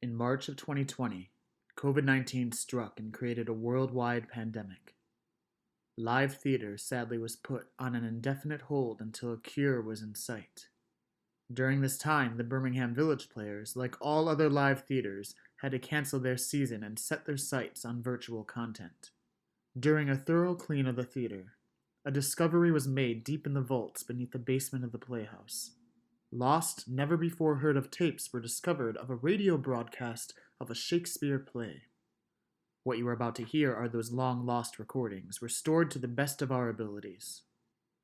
In March of 2020, COVID-19 struck and created a worldwide pandemic. Live theater sadly was put on an indefinite hold until a cure was in sight. During this time, the Birmingham Village Players, like all other live theaters, had to cancel their season and set their sights on virtual content. During a thorough clean of the theater, a discovery was made deep in the vaults beneath the basement of the playhouse. Lost, never before heard of tapes were discovered of a radio broadcast of a Shakespeare play. What you are about to hear are those long-lost recordings, restored to the best of our abilities.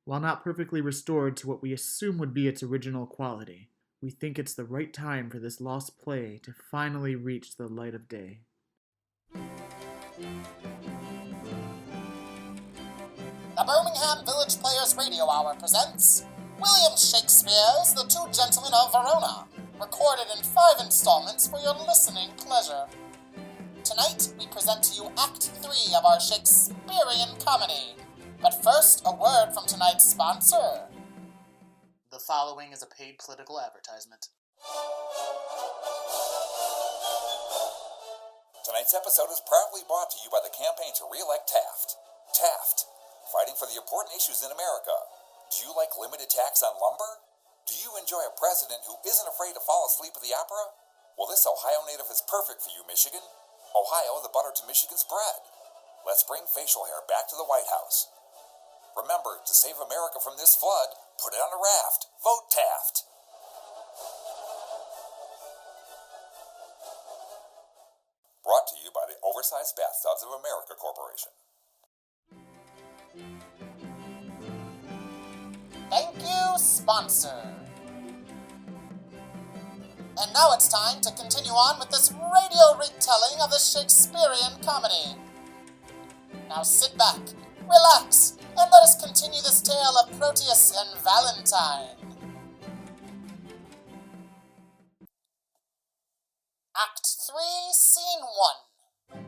While not perfectly restored to what we assume would be its original quality, we think it's the right time for this lost play to finally reach the light of day. The Birmingham Village Players Radio Hour presents William Shakespeare's The Two Gentlemen of Verona, recorded in 5 installments for your listening pleasure. Tonight, we present to you Act 3 of our Shakespearean comedy. But first, a word from tonight's sponsor. The following is a paid political advertisement. Tonight's episode is proudly brought to you by the campaign to re-elect Taft. Taft, fighting for the important issues in America. Do you like limited tax on lumber? Do you enjoy a president who isn't afraid to fall asleep at the opera? Well, this Ohio native is perfect for you, Michigan. Ohio, the butter to Michigan's bread. Let's bring facial hair back to the White House. Remember, to save America from this flood, put it on a raft. Vote Taft. Brought to you by the Oversized Bathtubs of America Corporation. Thank you, sponsor. And now it's time to continue on with this radio retelling of the Shakespearean comedy. Now sit back, relax, and let us continue this tale of Proteus and Valentine. Act 3, Scene 1.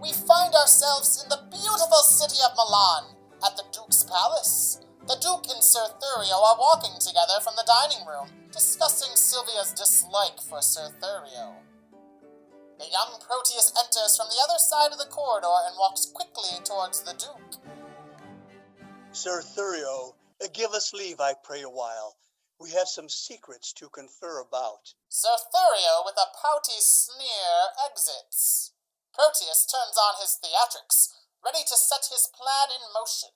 We find ourselves in the beautiful city of Milan, at the Duke's palace. The Duke and Sir Thurio are walking together from the dining room, discussing Sylvia's dislike for Sir Thurio. The young Proteus enters from the other side of the corridor and walks quickly towards the Duke. Sir Thurio, give us leave, I pray, a while. We have some secrets to confer about. Sir Thurio, with a pouty sneer, exits. Proteus turns on his theatrics, ready to set his plan in motion.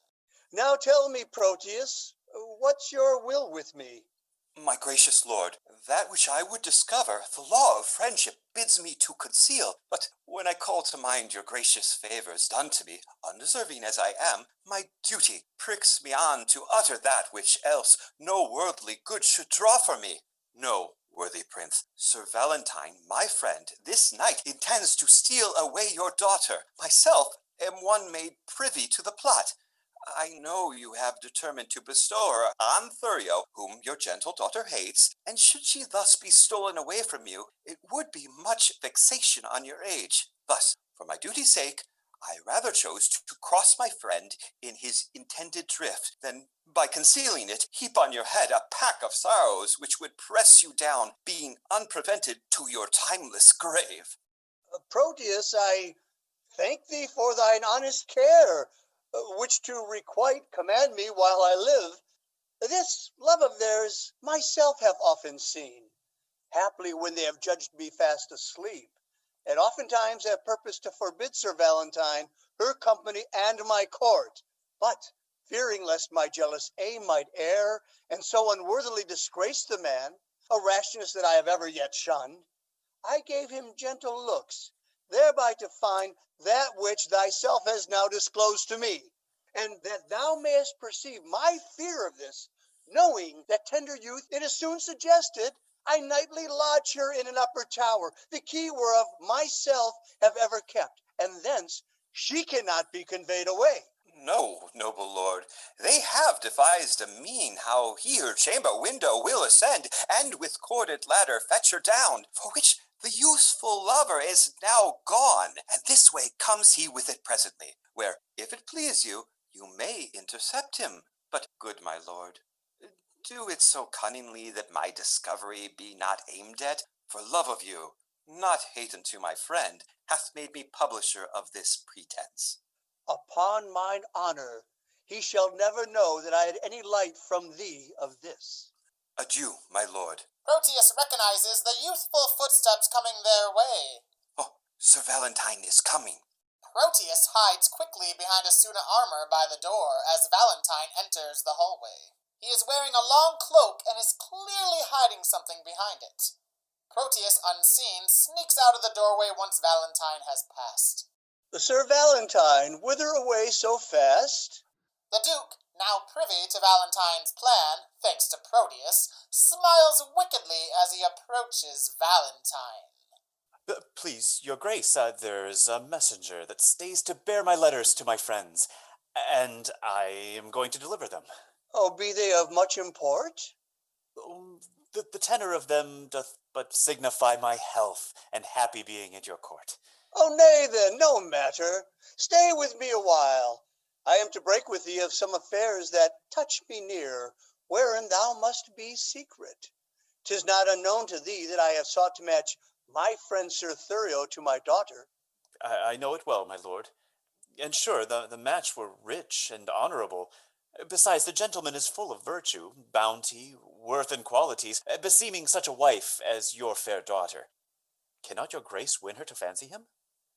Now tell me, Proteus, what's your will with me? My gracious lord, that which I would discover, the law of friendship bids me to conceal. But when I call to mind your gracious favors done to me, undeserving as I am, my duty pricks me on to utter that which else no worldly good should draw from me. No, worthy prince, Sir Valentine, my friend, this night intends to steal away your daughter. Myself am one made privy to the plot. I know you have determined to bestow her on Thurio, whom your gentle daughter hates, and should she thus be stolen away from you, it would be much vexation on your age. Thus, for my duty's sake, I rather chose to cross my friend in his intended drift, than, by concealing it, heap on your head a pack of sorrows which would press you down, being unprevented, to your timeless grave. Proteus, I thank thee for thine honest care, which to requite command me while I live. This love of theirs myself have often seen, haply when they have judged me fast asleep, and oftentimes have purposed to forbid Sir Valentine her company and my court. But, fearing lest my jealous aim might err, and so unworthily disgrace the man, a rashness that I have ever yet shunned, I gave him gentle looks, thereby to find that which thyself has now disclosed to me, and that thou mayest perceive my fear of this, knowing that tender youth it is soon suggested, I nightly lodge her in an upper tower, the key whereof myself have ever kept, and thence she cannot be conveyed away. No, noble lord, they have devised a mean how he her chamber window will ascend, and with corded ladder fetch her down, for which the useful lover is now gone, and this way comes he with it presently, where, if it please you, you may intercept him. But, good my lord, do it so cunningly that my discovery be not aimed at, for love of you, not hate unto my friend, hath made me publisher of this pretense. Upon mine honor, he shall never know that I had any light from thee of this. Adieu, my lord. Proteus recognizes the youthful footsteps coming their way. Oh, Sir Valentine is coming. Proteus hides quickly behind a suit of armor by the door as Valentine enters the hallway. He is wearing a long cloak and is clearly hiding something behind it. Proteus, unseen, sneaks out of the doorway once Valentine has passed. Sir Valentine, whither away so fast? The Duke, now privy to Valentine's plan, thanks to Proteus, smiles wickedly as he approaches Valentine. Please, your grace, there's a messenger that stays to bear my letters to my friends, and I am going to deliver them. Oh, be they of much import? The tenor of them doth but signify my health and happy being at your court. Oh, nay then, no matter. Stay with me a while. I am to break with thee of some affairs that touch me near, wherein thou must be secret. 'Tis not unknown to thee that I have sought to match my friend Sir Thurio to my daughter. I know it well, my lord. And sure, the match were rich and honorable. Besides, the gentleman is full of virtue, bounty, worth, and qualities, beseeming such a wife as your fair daughter. Cannot your grace win her to fancy him?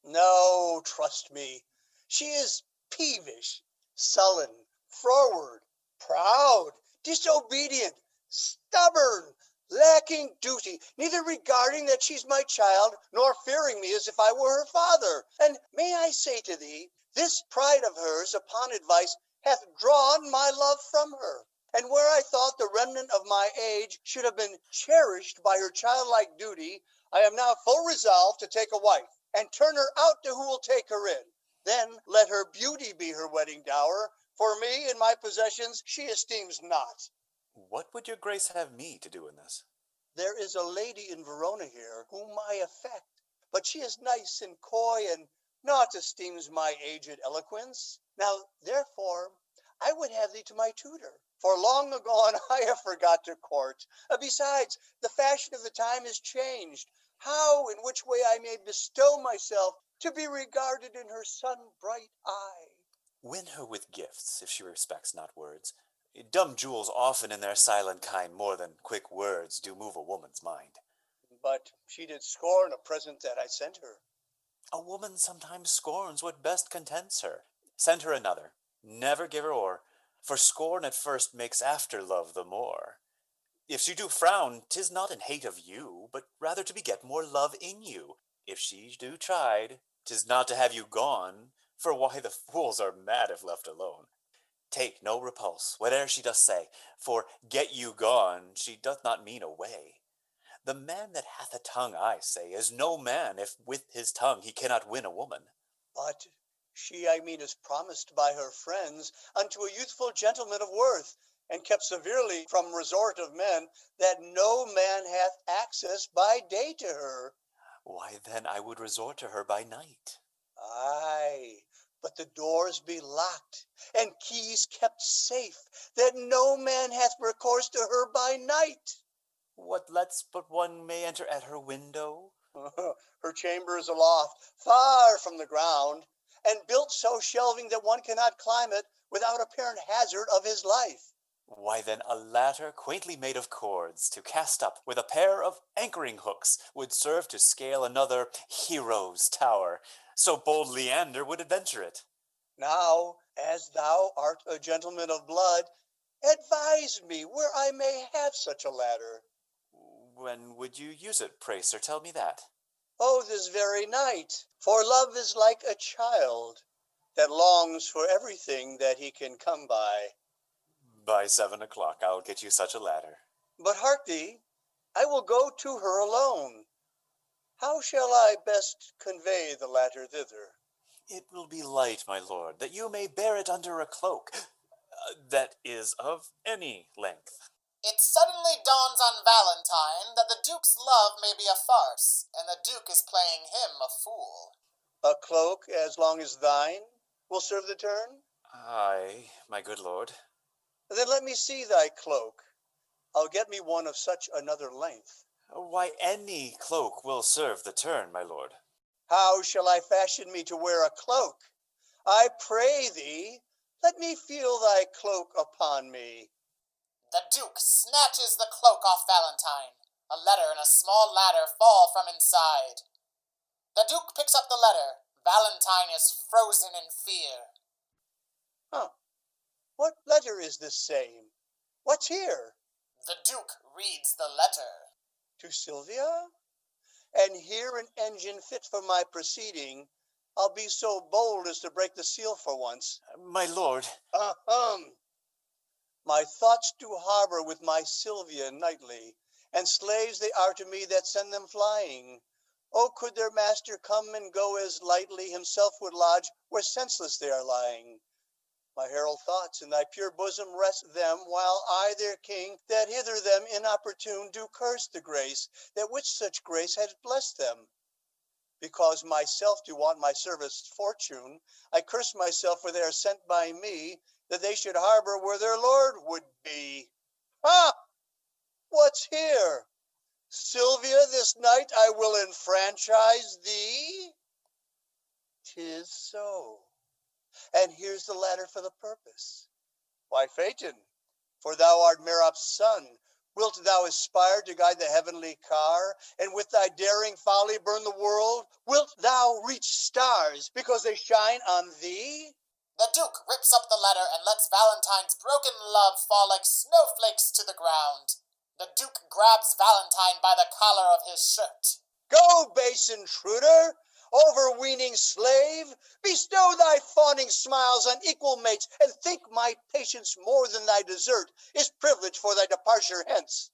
No, trust me. She is peevish, sullen, froward, proud, disobedient, stubborn, lacking duty, neither regarding that she's my child, nor fearing me as if I were her father. And may I say to thee, this pride of hers, upon advice, hath drawn my love from her. And where I thought the remnant of my age should have been cherished by her childlike duty, I am now full resolved to take a wife, and turn her out to who will take her in. Then let her beauty be her wedding dower. For me and my possessions she esteems not. What would your grace have me to do in this? There is a lady in Verona here whom I affect, but she is nice and coy, and naught esteems my aged eloquence. Now, therefore, I would have thee to my tutor, for long agone I have forgot to court. Besides, the fashion of the time is changed. How, in which way I may bestow myself to be regarded in her sun-bright eye. Win her with gifts, if she respects not words. Dumb jewels often in their silent kind more than quick words do move a woman's mind. But she did scorn a present that I sent her. A woman sometimes scorns what best contents her. Send her another. Never give her o'er, for scorn at first makes after love the more. If she do frown, 'tis not in hate of you, but rather to beget more love in you. If she do chide, 'tis not to have you gone, for why the fools are mad if left alone. Take no repulse, whate'er she doth say, for get you gone, she doth not mean away. The man that hath a tongue, I say, is no man if with his tongue he cannot win a woman. But she, I mean, is promised by her friends unto a youthful gentleman of worth, and kept severely from resort of men, that no man hath access by day to her. Why, then I would resort to her by night. Aye, but the doors be locked, and keys kept safe, that no man hath recourse to her by night. What lets but one may enter at her window? Her chamber is aloft, far from the ground, and built so shelving that one cannot climb it without apparent hazard of his life. Why then a ladder quaintly made of cords, to cast up with a pair of anchoring hooks, would serve to scale another hero's tower, so bold Leander would adventure it. Now, as thou art a gentleman of blood, advise me where I may have such a ladder. When would you use it, pray, sir, tell me that. Oh, this very night, for love is like a child that longs for everything that he can come by. By 7 o'clock I'll get you such a ladder. But hark thee, I will go to her alone. How shall I best convey the ladder thither? It will be light, my lord, that you may bear it under a cloak, that is of any length. It suddenly dawns on Valentine that the Duke's love may be a farce, and the Duke is playing him a fool. A cloak as long as thine will serve the turn? Aye, my good lord. Then let me see thy cloak. I'll get me one of such another length. Why, any cloak will serve the turn, my lord. How shall I fashion me to wear a cloak? I pray thee, let me feel thy cloak upon me. The Duke snatches the cloak off Valentine. A letter and a small ladder fall from inside. The Duke picks up the letter. Valentine is frozen in fear. Huh. What letter is this same? What's here? The Duke reads the letter. To Sylvia? And here an engine fit for my proceeding. I'll be so bold as to break the seal for once. My lord. My thoughts do harbor with my Sylvia nightly, and slaves they are to me that send them flying. Oh, could their master come and go as lightly, himself would lodge where senseless they are lying. My herald thoughts in thy pure bosom rest them, while I, their king, that hither them inopportune, do curse the grace, that which such grace has blessed them. Because myself do want my service fortune, I curse myself for they are sent by me, that they should harbor where their lord would be. Ha! What's here? Sylvia, this night I will enfranchise thee. 'Tis so. And here's the ladder for the purpose. Why, Phaeton, for thou art Merop's son, wilt thou aspire to guide the heavenly car, and with thy daring folly burn the world? Wilt thou reach stars because they shine on thee? The Duke rips up the letter and lets Valentine's broken love fall like snowflakes to the ground. The Duke grabs Valentine by the collar of his shirt. Go, base intruder! Overweening slave, bestow thy fawning smiles on equal mates, and think my patience more than thy desert is privilege for thy departure hence.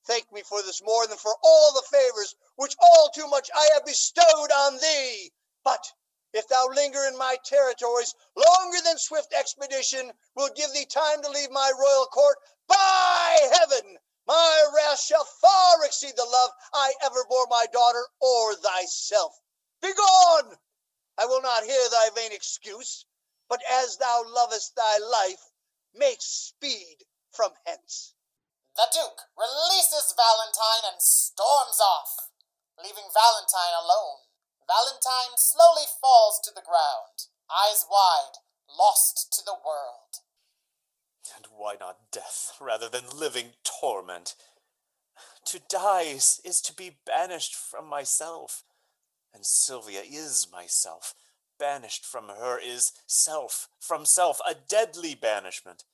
Thank me for this more than for all the favors which all too much I have bestowed on thee. But if thou linger in my territories longer than swift expedition will give thee time to leave my royal court, by heaven, my wrath shall far exceed the love I ever bore my daughter or thyself. Begone! I will not hear thy vain excuse, but as thou lovest thy life, make speed from hence. The Duke releases Valentine and storms off, leaving Valentine alone. Valentine slowly falls to the ground, eyes wide, lost to the world. And why not death rather than living torment? To die is to be banished from myself. And Sylvia is myself. Banished from her is self from self, a deadly banishment.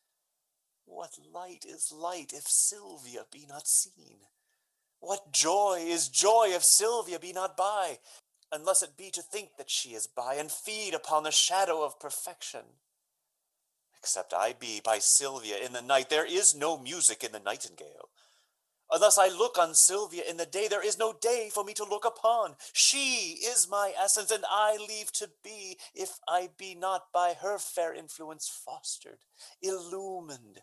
What light is light if Sylvia be not seen? What joy is joy if Sylvia be not by? Unless it be to think that she is by, and feed upon the shadow of perfection. Except I be by Sylvia in the night, there is no music in the nightingale. Unless I look on Sylvia in the day, there is no day for me to look upon. She is my essence, and I leave to be, if I be not by her fair influence fostered, illumined,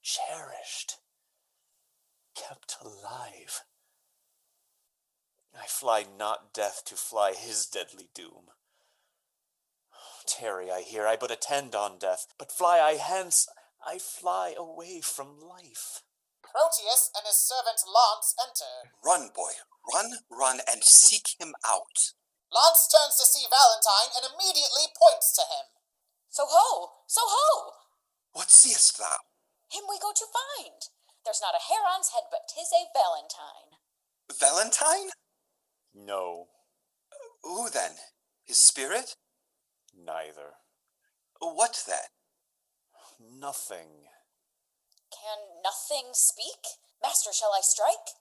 cherished, kept alive. I fly not death to fly his deadly doom. Tarry I here, I but attend on death, but fly I hence, I fly away from life. Proteus and his servant Launce enter. Run, boy, run, and seek him out. Launce turns to see Valentine and immediately points to him. So ho! What seest thou? Him we go to find. There's not a hair on's head, but 'tis a Valentine. Valentine? No, Who then? His spirit? neither. What then? Nothing. Can nothing speak? Master, shall I strike?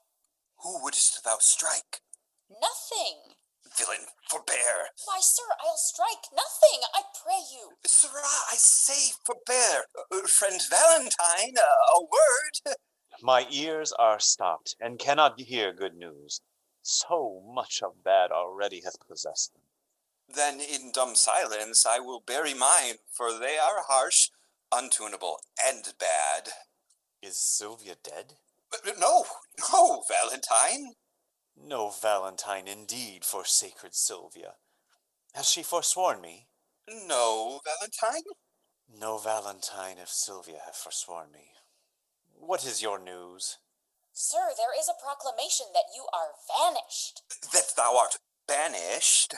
Who wouldst thou strike? Nothing. Villain, forbear. Why, sir, I'll strike nothing, I pray you. Sirrah, I say forbear. Friend Valentine, a word. My ears are stopped, and cannot hear good news. So much of bad already hath possessed them. Then in dumb silence I will bury mine, for they are harsh, untunable, and bad. Is Sylvia dead? No, Valentine. No Valentine indeed for sacred Sylvia. Has she forsworn me? No, Valentine. No Valentine if Sylvia have forsworn me. What is your news? Sir, there is a proclamation that you are vanished. That thou art banished?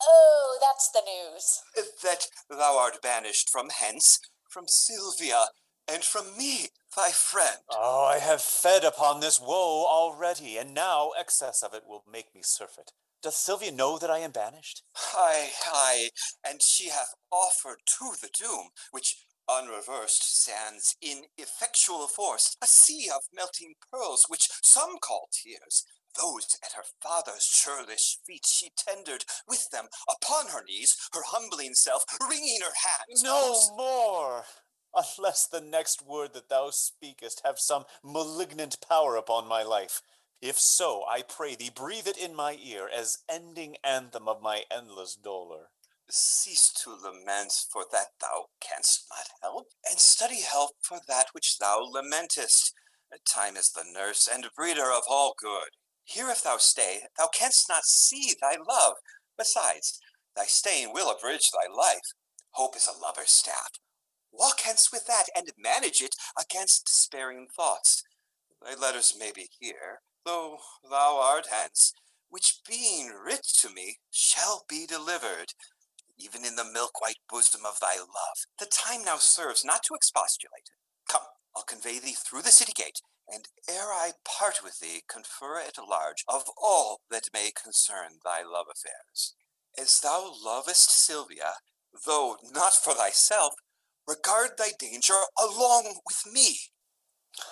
Oh, that's the news. That thou art banished from hence, from Sylvia, and from me, thy friend. Oh, I have fed upon this woe already, and now excess of it will make me surfeit. Doth Sylvia know that I am banished? Aye, and she hath offered to the doom, which unreversed stands in effectual force, a sea of melting pearls, which some call tears. Those at her father's churlish feet she tendered, with them upon her knees, her humbling self, wringing her hands. No more! Unless the next word that thou speakest have some malignant power upon my life. If so, I pray thee breathe it in my ear as ending anthem of my endless dolor. Cease to lament for that thou canst not help, and study help for that which thou lamentest. Time is the nurse and breeder of all good. Here if thou stay, thou canst not see thy love. Besides, thy staying will abridge thy life. Hope is a lover's staff. Walk hence with that, and manage it against despairing thoughts. Thy letters may be here, though thou art hence, which being writ to me shall be delivered, even in the milk-white bosom of thy love. The time now serves not to expostulate. Come, I'll convey thee through the city gate, and ere I part with thee, confer at large of all that may concern thy love affairs. As thou lovest Sylvia, though not for thyself, regard thy danger along with me.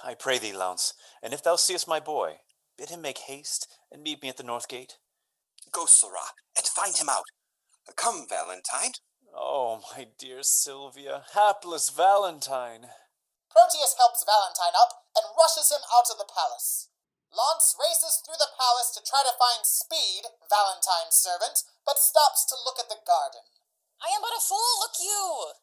I pray thee, Lounce, and if thou seest my boy, bid him make haste and meet me at the north gate. Go, Sirrah, and find him out. Come, Valentine. Oh, my dear Sylvia, hapless Valentine. Proteus helps Valentine up and rushes him out of the palace. Launce races through the palace to try to find Speed, Valentine's servant, but stops to look at the garden. I am but a fool, look you!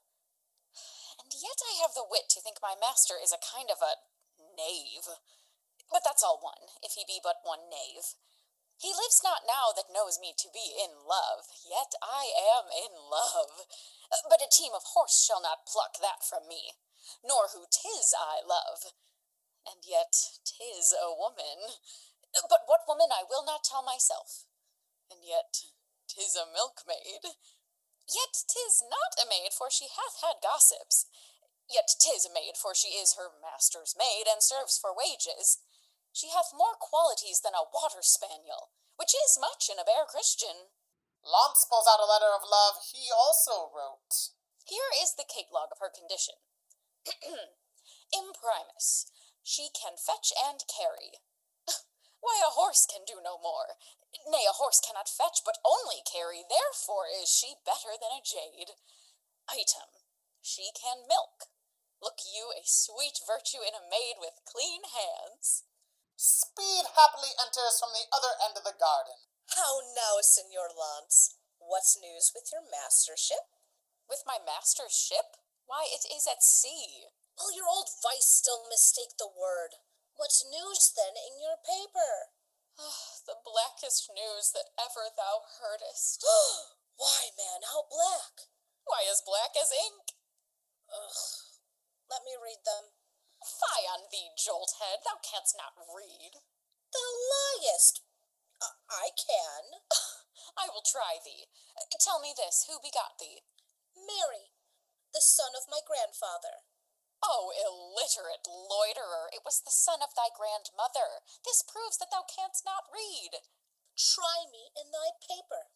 And yet I have the wit to think my master is a kind of a knave. But that's all one, if he be but one knave. He lives not now that knows me to be in love, yet I am in love. But a team of horse shall not pluck that from me, nor who 'tis I love. And yet 'tis a woman. But what woman I will not tell myself. And yet 'tis a milkmaid. Yet 'tis not a maid, for she hath had gossips. Yet 'tis a maid, for she is her master's maid, and serves for wages. She hath more qualities than a water spaniel, which is much in a bare Christian. Launce pulls out a letter of love he also wrote. Here is the catalogue of her condition. Imprimis, she can fetch and carry. Why, a horse can do no more. Nay, a horse cannot fetch, but only carry. Therefore is she better than a jade. Item, she can milk. Look you, a sweet virtue in a maid with clean hands. Speed happily enters from the other end of the garden. How now, Senor Lance? What's news with your mastership? With my master's ship? Why, it is at sea. Will your old vice still mistake the word? What's news, then, in your paper? The blackest news that ever thou heardest. Why, man, how black? Why, as black as ink. Ugh. Let me read them. Fie on thee, jolthead, thou canst not read. Thou liest. I can. I will try thee. Tell me this, who begot thee? Mary, the son of my grandfather. Oh, illiterate loiterer, it was the son of thy grandmother. This proves that thou canst not read. Try me in thy paper.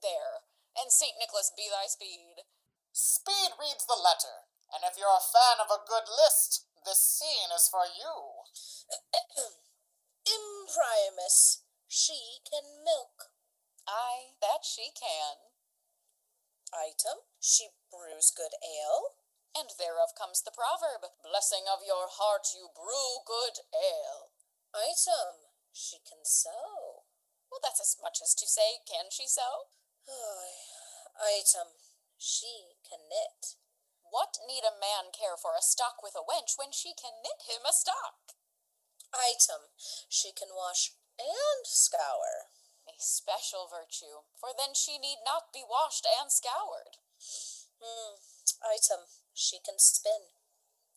There, and St. Nicholas be thy speed. Speed reads the letter, and if you're a fan of a good list, this scene is for you. Imprimis, she can milk. Aye, that she can. Item, she brews good ale. And thereof comes the proverb, blessing of your heart you brew good ale. Item, she can sew. Well, that's as much as to say, can she sew? Item, she can knit. What need a man care for a stock with a wench when she can knit him a stock? Item, she can wash and scour. A special virtue, for then she need not be washed and scoured. Item, she can spin.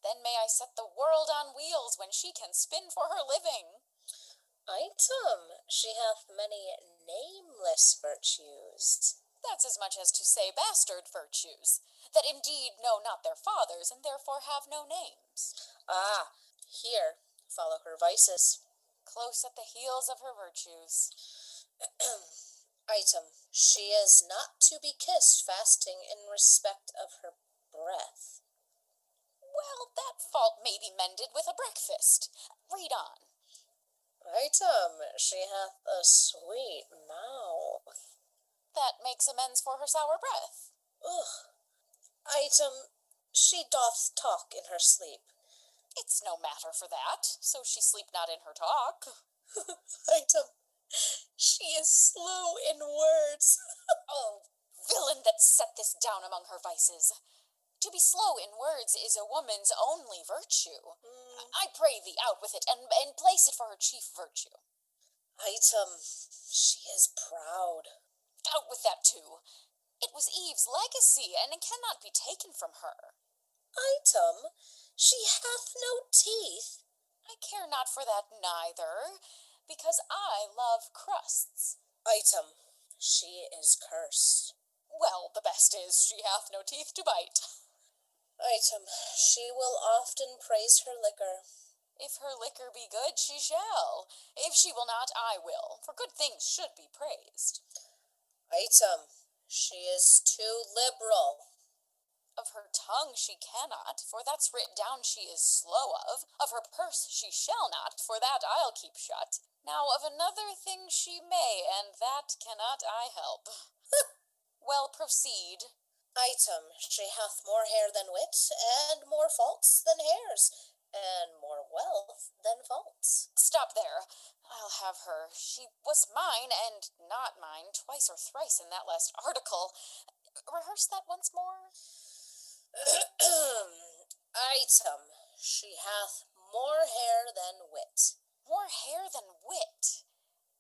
Then may I set the world on wheels when she can spin for her living. Item, she hath many nameless virtues. That's as much as to say bastard virtues, that indeed know not their fathers, and therefore have no names. Ah, here follow her vices. Close at the heels of her virtues. Item, she is not to be kissed fasting in respect of her breath. Well, that fault may be mended with a breakfast. Read on. Item, she hath a sweet mouth. That makes amends for her sour breath. Ugh. Item, she doth talk in her sleep. It's no matter for that, so she sleep not in her talk. Item, she is slow in words. Oh, villain that set this down among her vices. To be slow in words is a woman's only virtue. I pray thee out with it, and place it for her chief virtue. Item, she is proud. Out with that too. It was Eve's legacy, and it cannot be taken from her. Item, she hath no teeth. I care not for that neither, because I love crusts. Item, she is cursed. Well, the best is she hath no teeth to bite. Item, she will often praise her liquor. If her liquor be good, she shall. If she will not, I will, for good things should be praised. Item, she is too liberal. Of her tongue she cannot, for that's writ down she is slow of. Of her purse she shall not, for that I'll keep shut. Now of another thing she may, and that cannot I help. Well, proceed. Item, she hath more hair than wit, and more faults than hairs, and more wealth than faults. Stop there. I'll have her. She was mine, and not mine, twice or thrice in that last article. Rehearse that once more. Item, she hath more hair than wit. More hair than wit.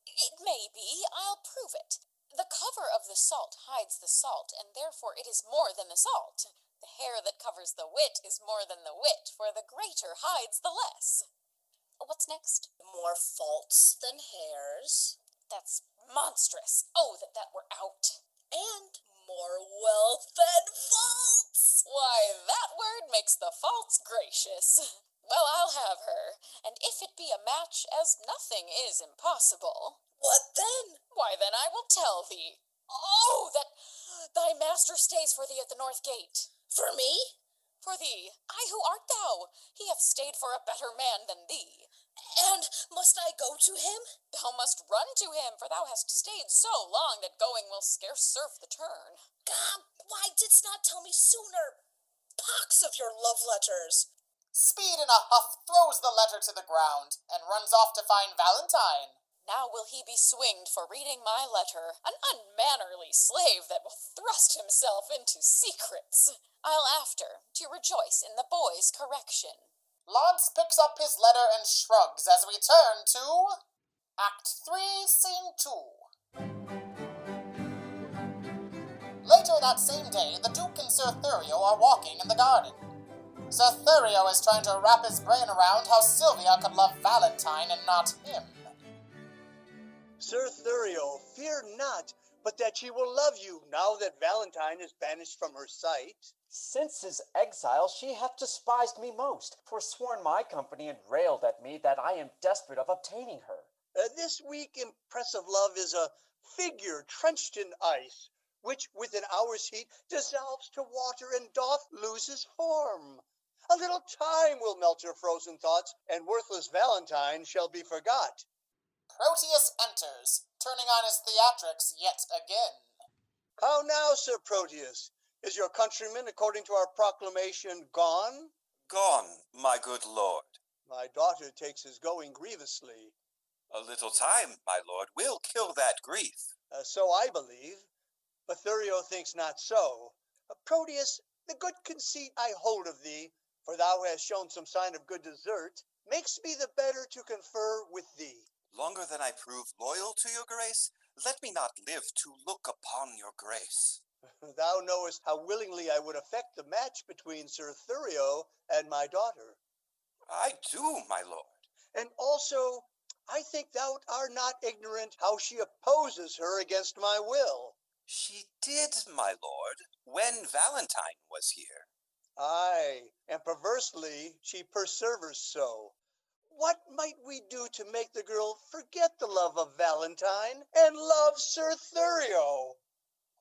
It may be. I'll prove it. The cover of the salt hides the salt, and therefore it is more than the salt. The hair that covers the wit is more than the wit, for the greater hides the less. What's next? More faults than hairs. That's monstrous. Oh, that were out. And more wealth than faults. Why, that word makes the faults gracious. Well, I'll have her, and if it be a match, as nothing is impossible. What then? Why, then I will tell thee. Oh, that thy master stays for thee at the north gate. For me? For thee. Ay, who art thou? He hath stayed for a better man than thee. And must I go to him? Thou must run to him, for thou hast stayed so long that going will scarce serve the turn. God, why didst not tell me sooner? Pox of your love letters. Speed in a huff throws the letter to the ground and runs off to find Valentine. Now will he be swinged for reading my letter, an unmannerly slave that will thrust himself into secrets. I'll after, to rejoice in the boy's correction. Lance picks up his letter and shrugs as we turn to Act 3, Scene 2. Later that same day, the Duke and Sir Thurio are walking in the garden. Sir Thurio is trying to wrap his brain around how Sylvia could love Valentine and not him. Sir Thurio, fear not, but that she will love you now that Valentine is banished from her sight. Since his exile she hath despised me most, forsworn my company, and railed at me that I am desperate of obtaining her. This weak, impressive love is a figure trenched in ice, which with an hour's heat dissolves to water and doth lose his form. A little time will melt your frozen thoughts, and worthless Valentine shall be forgot. Proteus enters, turning on his theatrics yet again. How now, Sir Proteus? Is your countryman, according to our proclamation, gone? Gone, my good lord. My daughter takes his going grievously. A little time, my lord, will kill that grief. So I believe. But Thurio thinks not so. Proteus, the good conceit I hold of thee, for thou hast shown some sign of good desert, makes me the better to confer with thee. Longer than I prove loyal to your grace, let me not live to look upon your grace. Thou knowest how willingly I would effect the match between Sir Thurio and my daughter. I do, my lord. And also, I think thou art not ignorant how she opposes her against my will. She did, my lord, when Valentine was here. Aye, and perversely she perseveres so. What might we do to make the girl forget the love of Valentine and love Sir Thurio?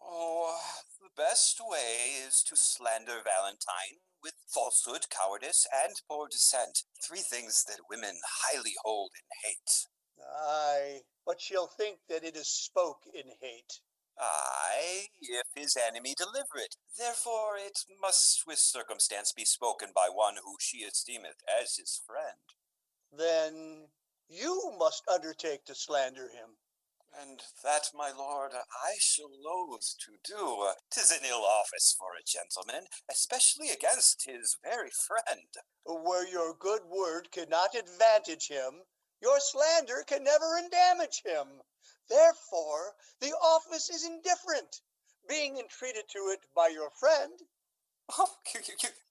Oh, the best way is to slander Valentine with falsehood, cowardice, and poor descent. 3 things that women highly hold in hate. Aye, but she'll think that it is spoke in hate. Aye, if his enemy deliver it. Therefore it must with circumstance be spoken by one who she esteemeth as his friend. Then you must undertake to slander him. And that, my lord, I shall loathe to do. 'Tis an ill office for a gentleman, especially against his very friend. Where your good word cannot advantage him, your slander can never endamage him. Therefore, the office is indifferent, being entreated to it by your friend. Oh,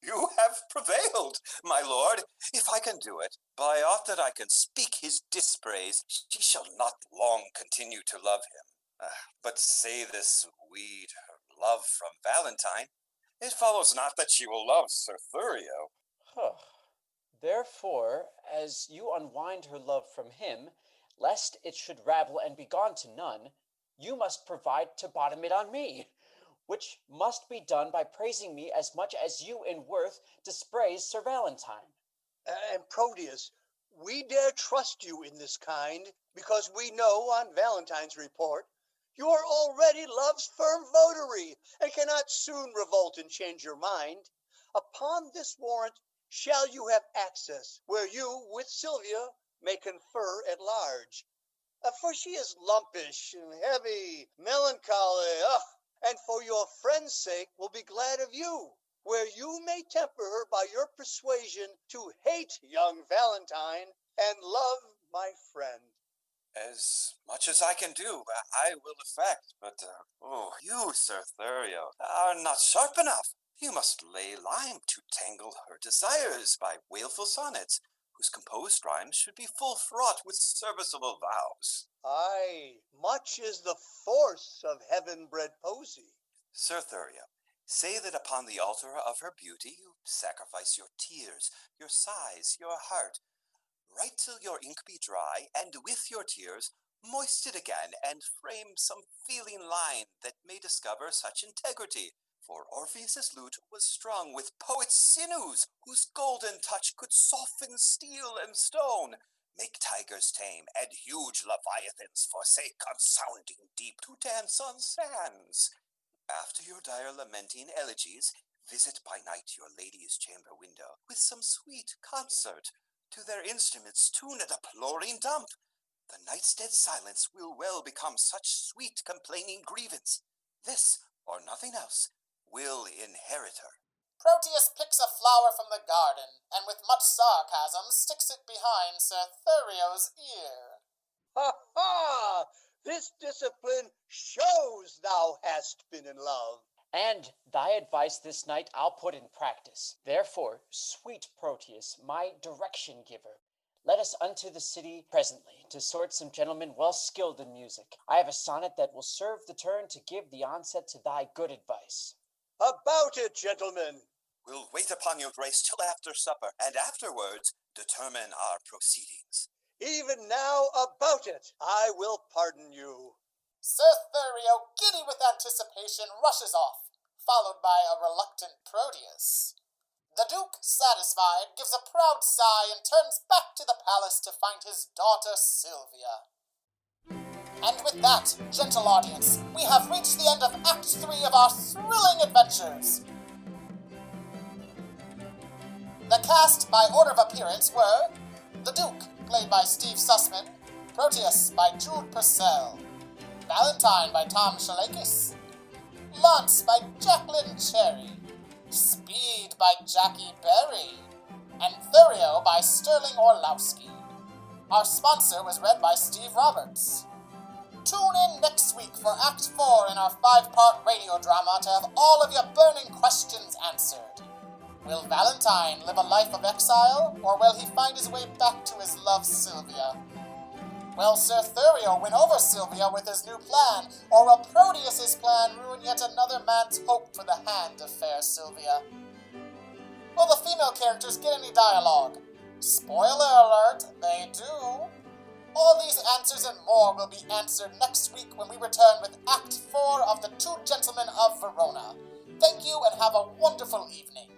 you have prevailed, my lord. If I can do it, by aught that I can speak his dispraise, she shall not long continue to love him. But say this sweet love from Valentine, it follows not that she will love Sir Thurio. Therefore, as you unwind her love from him, lest it should ravel and be gone to none, you must provide to bottom it on me, which must be done by praising me as much as you in worth dispraise Sir Valentine. And Proteus, we dare trust you in this kind, because we know on Valentine's report you are already love's firm votary, and cannot soon revolt and change your mind. Upon this warrant shall you have access, where you with Sylvia may confer at large. For she is lumpish and heavy, melancholy, and for your friend's sake will be glad of you, where you may temper her by your persuasion to hate young Valentine and love my friend. As much as I can do, I will effect, but, you, Sir Thurio, are not sharp enough. You must lay lime to tangle her desires by wailful sonnets, whose composed rhymes should be full fraught with serviceable vows. Aye, much is the force of heaven-bred poesy. Sir Thurio, say that upon the altar of her beauty you sacrifice your tears, your sighs, your heart. Write till your ink be dry, and with your tears moist it again, and frame some feeling line that may discover such integrity. For Orpheus's lute was strung with poet's sinews, whose golden touch could soften steel and stone, make tigers tame, and huge leviathans forsake on sounding deep to dance on sands. After your dire lamenting elegies, visit by night your lady's chamber window, with some sweet concert. To their instruments tune a deploring dump. The night's dead silence will well become such sweet complaining grievance. This, or nothing else, will inherit her. Proteus picks a flower from the garden, and with much sarcasm sticks it behind Sir Thurio's ear. Ha ha! This discipline shows thou hast been in love. And thy advice this night I'll put in practice. Therefore, sweet Proteus, my direction giver, let us unto the city presently, to sort some gentlemen well skilled in music. I have a sonnet that will serve the turn to give the onset to thy good advice. About it, gentlemen. We'll wait upon your grace till after supper, and afterwards determine our proceedings. Even now about it, I will pardon you. Sir Thurio, giddy with anticipation, rushes off, followed by a reluctant Proteus. The Duke, satisfied, gives a proud sigh and turns back to the palace to find his daughter Sylvia. And with that, gentle audience, we have reached the end of Act 3 of our thrilling adventures. The cast by order of appearance were the Duke, played by Steve Sussman, Proteus by Jude Purcell, Valentine by Tom Shalakis, Lance by Jacqueline Cherry, Speed by Jackie Berry, and Thurio by Sterling Orlowski. Our sponsor was read by Steve Roberts. Tune in next week for Act 4 in our 5-part radio drama to have all of your burning questions answered. Will Valentine live a life of exile, or will he find his way back to his love Sylvia? Will Sir Thurio win over Sylvia with his new plan, or will Proteus's plan ruin yet another man's hope for the hand of fair Sylvia? Will the female characters get any dialogue? Spoiler alert, they do. All these answers and more will be answered next week when we return with Act 4 of The Two Gentlemen of Verona. Thank you and have a wonderful evening.